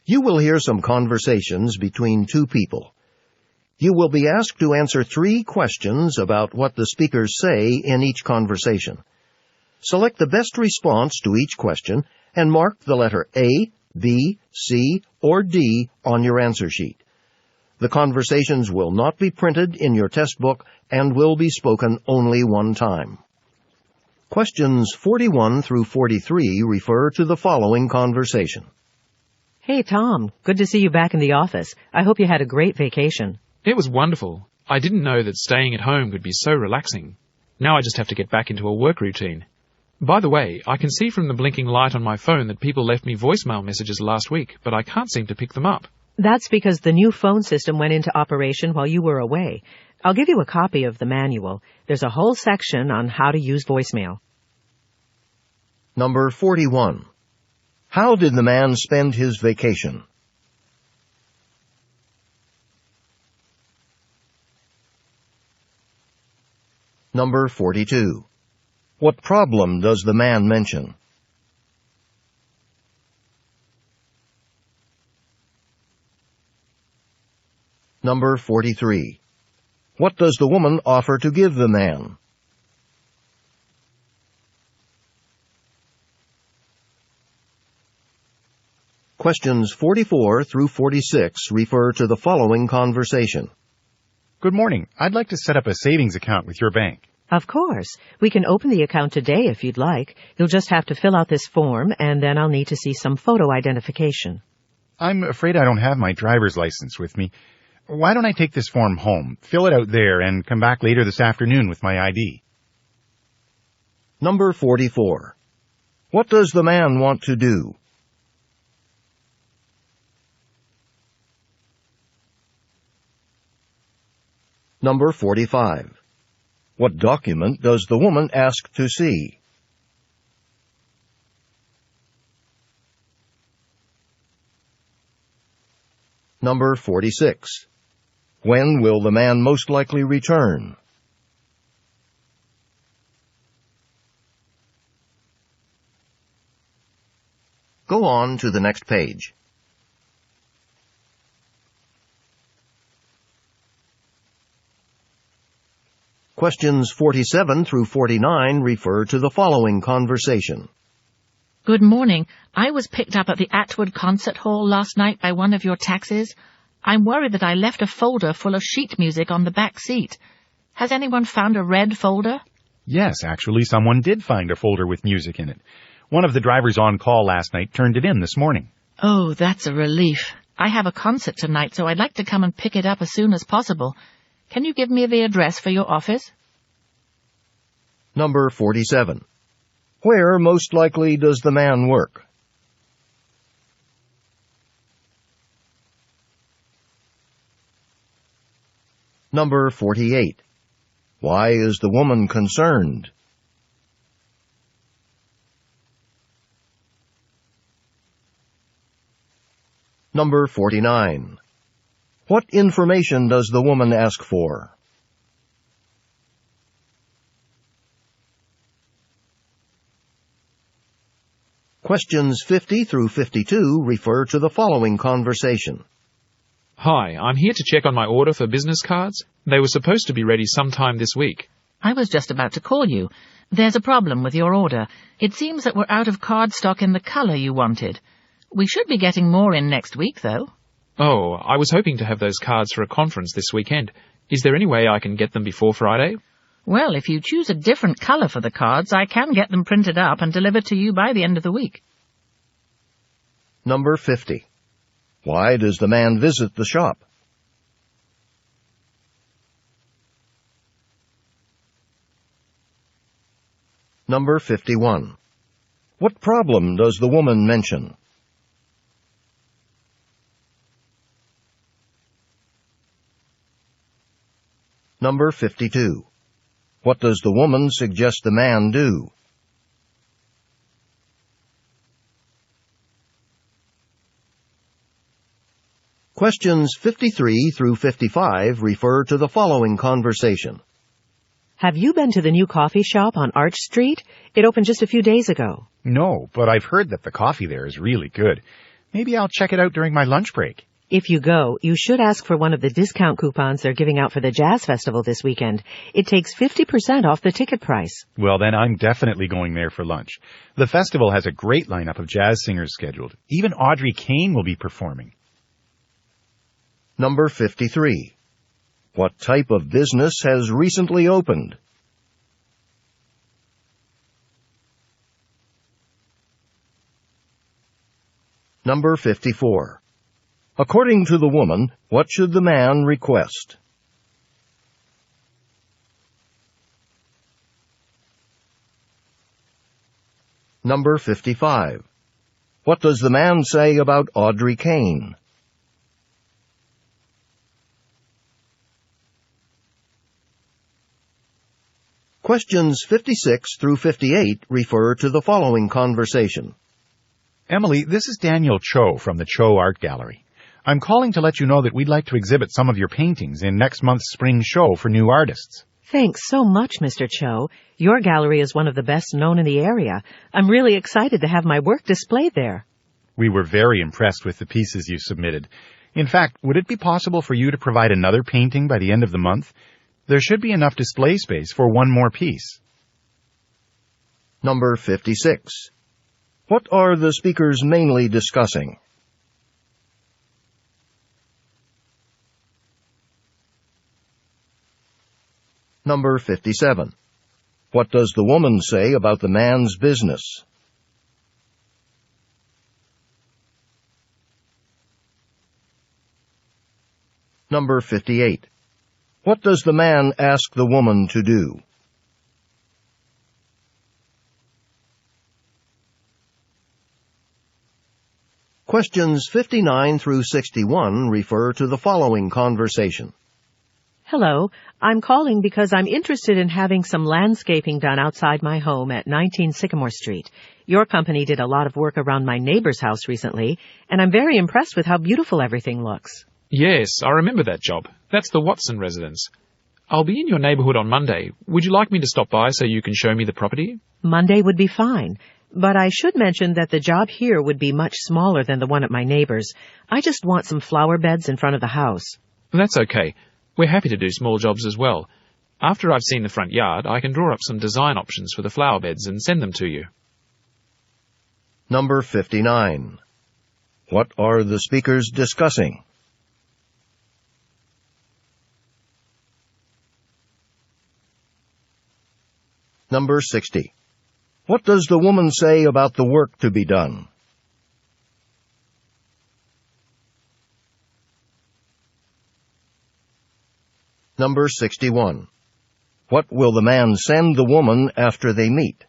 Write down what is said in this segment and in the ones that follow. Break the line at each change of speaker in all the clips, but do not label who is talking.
You will hear some conversations between two people. You will be asked to answer 3 questions about what the speakers say in each conversation. Select the best response to each question and mark the letter A, B, C, or D on your answer sheet. The conversations will not be printed in your test book and will be spoken only one time. Questions 41 through 43 refer to the following conversation.
Hey, Tom. Good to see you back in the office. I hope you had a great vacation.
It was wonderful. I didn't know that staying at home could be so relaxing. Now I just have to get back into a work routine. By the way, I can see from the blinking light on my phone that people left me voicemail messages last week, but I can't seem to pick them up.
That's because the new phone system went into operation while you were away. I'll give you a copy of the manual. There's a whole section on how to use voicemail.
Number 41. How did the man spend his vacation? Number 42. What problem does the man mention? Number 43. What does the woman offer to give the man? Questions 44 through 46 refer to the following conversation.
Good morning. I'd like to set up a savings account with your bank.
Of course. We can open the account today if you'd like. You'll just have to fill out this form, and then I'll need to see some photo identification.
I'm afraid I don't have my driver's license with me. Why don't I take this form home, fill it out there, and come back later this afternoon with my ID?
Number 44. What does the man want to do? Number 45. What document does the woman ask to see? Number 46. When will the man most likely return? Go on to the next page. Questions 47 through 49 refer to the following conversation.
Good morning. I was picked up at the Atwood Concert Hall last night by one of your taxis. I'm worried that I left a folder full of sheet music on the back seat. Has anyone found a red folder?
Yes, actually, someone did find a folder with music in it. One of the drivers on call last night turned it in this morning.
Oh, that's a relief. I have a concert tonight, so I'd like to come and pick it up as soon as possible. Can you give me the address for your office?
Number 47. Where most likely does the man work? Number 48. Why is the woman concerned? Number 49. What information does the woman ask for? Questions 50 through 52 refer to the following conversation.
Hi, I'm here to check on my order for business cards. They were supposed to be ready sometime this week.
I was just about to call you. There's a problem with your order. It seems that we're out of card stock in the color you wanted. We should be getting more in next week, though.
Oh, I was hoping to have those cards for a conference this weekend. Is there any way I can get them before Friday?
Well, if you choose a different color for the cards, I can get them printed up and delivered to you by the end of the week.
Number 50. Why does the man visit the shop? Number 51. What problem does the woman mention? Number 52. What does the woman suggest the man do? Questions 53 through 55 refer to the following conversation.
Have you been to the new coffee shop on Arch Street? It opened just a few days ago.
No, but I've heard that the coffee there is really good. Maybe I'll check it out during my lunch break.
If you go, you should ask for one of the discount coupons they're giving out for the Jazz Festival this weekend. It takes 50% off the ticket price.
Well, then I'm definitely going there for lunch. The festival has a great lineup of jazz singers scheduled. Even Audrey Kane will be performing.
Number 53. What type of business has recently opened? Number 54. According to the woman, what should the man request? Number 55. What does the man say about Audrey Kane? Questions 56 through 58 refer to the following conversation.
Emily, this is Daniel Cho from the Cho Art Gallery. I'm calling to let you know that we'd like to exhibit some of your paintings in next month's spring show for new artists.
Thanks so much, Mr. Cho. Your gallery is one of the best known in the area. I'm really excited to have my work displayed there.
We were very impressed with the pieces you submitted. In fact, would it be possible for you to provide another painting by the end of the month? There should be enough display space for one more piece.
Number 56. What are the speakers mainly discussing? Number 57. What does the woman say about the man's business? Number 58. What does the man ask the woman to do? Questions 59 through 61 refer to the following conversation.
Hello, I'm calling because I'm interested in having some landscaping done outside my home at 19 Sycamore Street. Your company did a lot of work around my neighbor's house recently, and I'm very impressed with how beautiful everything looks.
Yes, I remember that job. That's the Watson residence. I'll be in your neighborhood on Monday. Would you like me to stop by so you can show me the property?
Monday would be fine, but I should mention that the job here would be much smaller than the one at my neighbor's. I just want some flower beds in front of the house.
That's okay. We're happy to do small jobs as well. After I've seen the front yard, I can draw up some design options for the flower beds and send them to you.
Number 59. What are the speakers discussing? Number 60. What does the woman say about the work to be done? Number 61. What will the man send the woman after they meet?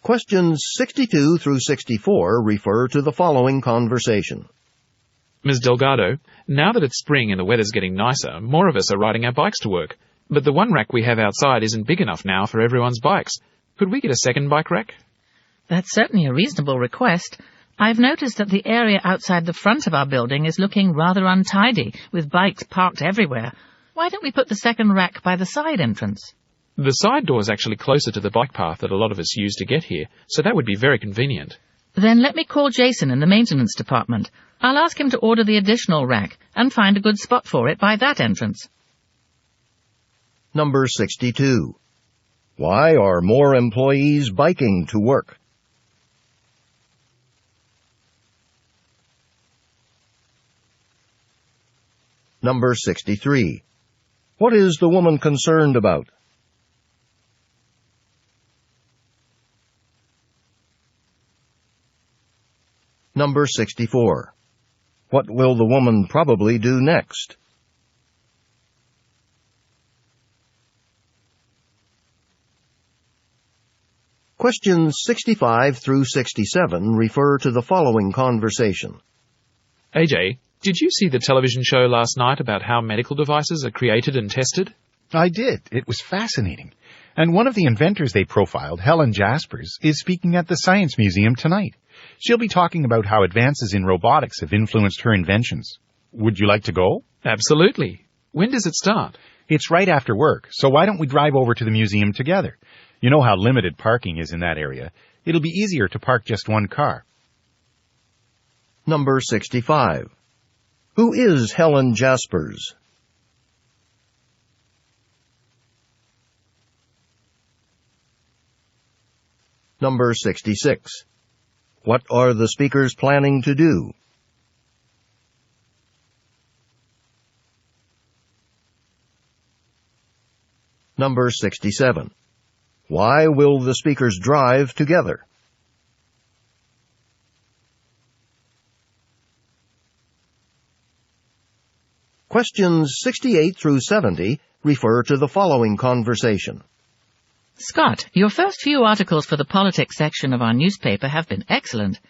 Questions 62 through 64 refer to the following conversation.
Ms. Delgado, now that it's spring and the weather's getting nicer, more of us are riding our bikes to work. But the one rack we have outside isn't big enough now for everyone's bikes. Could we get a second bike rack?
That's certainly a reasonable request. I've noticed that the area outside the front of our building is looking rather untidy, with bikes parked everywhere. Why don't we put the second rack by the side entrance?
The side door's actually closer to the bike path that a lot of us use to get here, so that would be very convenient.
Then let me call Jason in the maintenance department. I'll ask him to order the additional rack and find a good spot for it by that entrance.
Number 62. Why are more employees biking to work? Number 63. What is the woman concerned about? Number 64. What will the woman probably do next? Questions 65 through 67 refer to the following conversation.
AJ, did you see the television show last night about how medical devices are created and tested?
I did. It was fascinating. And one of the inventors they profiled, Helen Jaspers, is speaking at the Science Museum tonight. She'll be talking about how advances in robotics have influenced her inventions. Would you like to go?
Absolutely. When does it start?
It's right after work, so why don't we drive over to the museum together? You know how limited parking is in that area. It'll be easier to park just one car.
Number 65. Who is Helen Jaspers? Number 66. What are the speakers planning to do? Number 67. Why will the speakers drive together? Questions 68 through 70 refer to the following conversation.
Scott, your first few articles for the politics section of our newspaper have been excellent.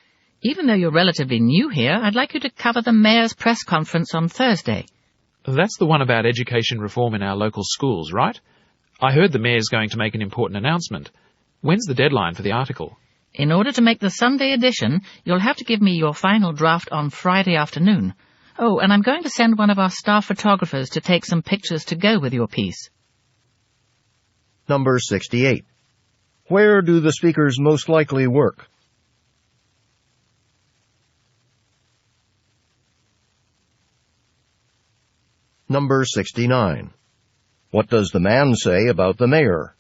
Even though you're relatively new here, I'd like you to cover the mayor's press conference on Thursday.
That's the one about education reform in our local schools, right? I heard the mayor's going to make an important announcement. When's the deadline for the article?
In order to make the Sunday edition, you'll have to give me your final draft on Friday afternoon. Oh, and I'm going to send one of our staff photographers to take some pictures to go with your piece.
Number 68. Where do the speakers most likely work? Number 69. What does the man say about the mayor?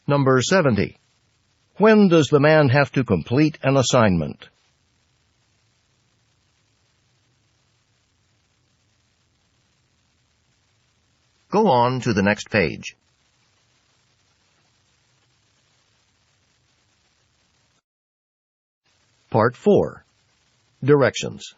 Number 70. When does the man have to complete an assignment? Go on to the next page. Part 4. Directions.